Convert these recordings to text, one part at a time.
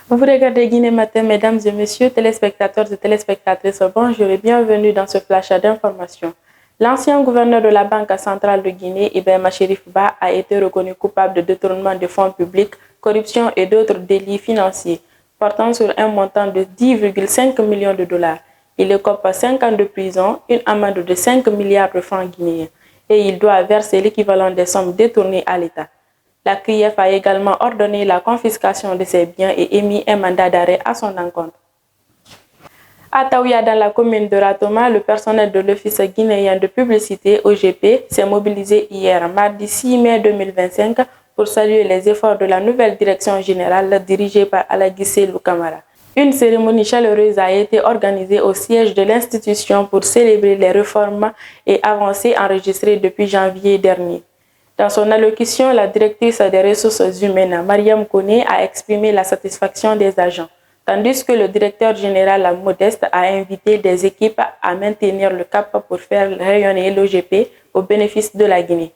Vous regardez Guinée Matin, mesdames et messieurs, téléspectateurs et téléspectatrices, bonjour et bienvenue dans ce flash d'information. L'ancien gouverneur de la Banque centrale de Guinée, Ibrahima Cherif Ba, a été reconnu coupable de détournement de fonds publics, corruption et d'autres délits financiers, portant sur un montant de 10,5 millions de dollars. Il écope 5 ans de prison, une amende de 5 milliards de francs guinéens, et il doit verser l'équivalent des sommes détournées à l'État. La CRIEF a également ordonné la confiscation de ses biens et émis un mandat d'arrêt à son encontre. À Taouya, dans la commune de Ratoma, le personnel de l'Office guinéen de publicité OGP s'est mobilisé hier, mardi 6 mai 2025, pour saluer les efforts de la nouvelle direction générale dirigée par Alaguissé Lukamara. Une cérémonie chaleureuse a été organisée au siège de l'institution pour célébrer les réformes et avancées enregistrées depuis janvier dernier. Dans son allocution, la directrice des ressources humaines, Mariam Kone, a exprimé la satisfaction des agents, tandis que le directeur général Modeste a invité des équipes à maintenir le cap pour faire rayonner l'OGP au bénéfice de la Guinée.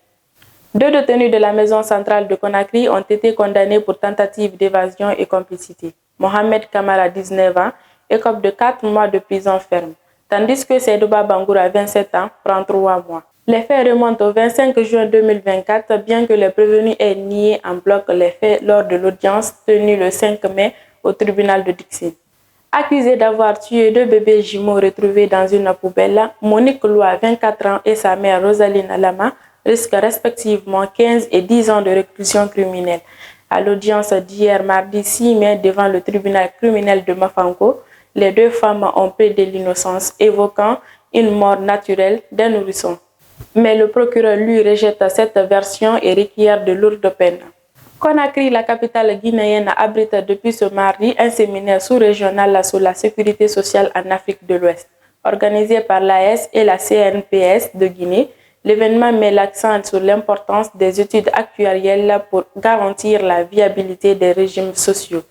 2 détenus de la maison centrale de Conakry ont été condamnés pour tentative d'évasion et complicité. Mohamed Kamara, 19 ans, écope de 4 mois de prison ferme, tandis que Seydouba Bangoura, 27 ans, prend 3 mois. Les faits remontent au 25 juin 2024, bien que les prévenus aient nié en bloc les faits lors de l'audience tenue le 5 mai au tribunal de Dixine. Accusés d'avoir tué 2 bébés jumeaux retrouvés dans une poubelle, Monique Loua, 24 ans, et sa mère Rosaline Lama risquent respectivement 15 et 10 ans de réclusion criminelle. À l'audience d'hier mardi 6 mai devant le tribunal criminel de Mafanko, les 2 femmes ont plaidé l'innocence, évoquant une mort naturelle d'un nourrisson. Mais le procureur lui rejette cette version et requiert de lourdes peines. Conakry, la capitale guinéenne, abrite depuis ce mardi un séminaire sous-régional sur la sécurité sociale en Afrique de l'Ouest. Organisé par l'AS et la CNPS de Guinée, l'événement met l'accent sur l'importance des études actuarielles pour garantir la viabilité des régimes sociaux.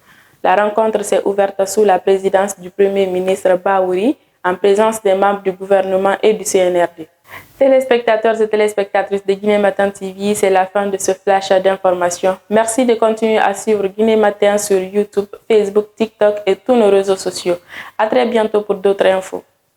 La rencontre s'est ouverte sous la présidence du Premier ministre Baouri, en présence des membres du gouvernement et du CNRD. Téléspectateurs et téléspectatrices de Guinée Matin TV, c'est la fin de ce flash d'information. Merci de continuer à suivre Guinée Matin sur YouTube, Facebook, TikTok et tous nos réseaux sociaux. À très bientôt pour d'autres infos.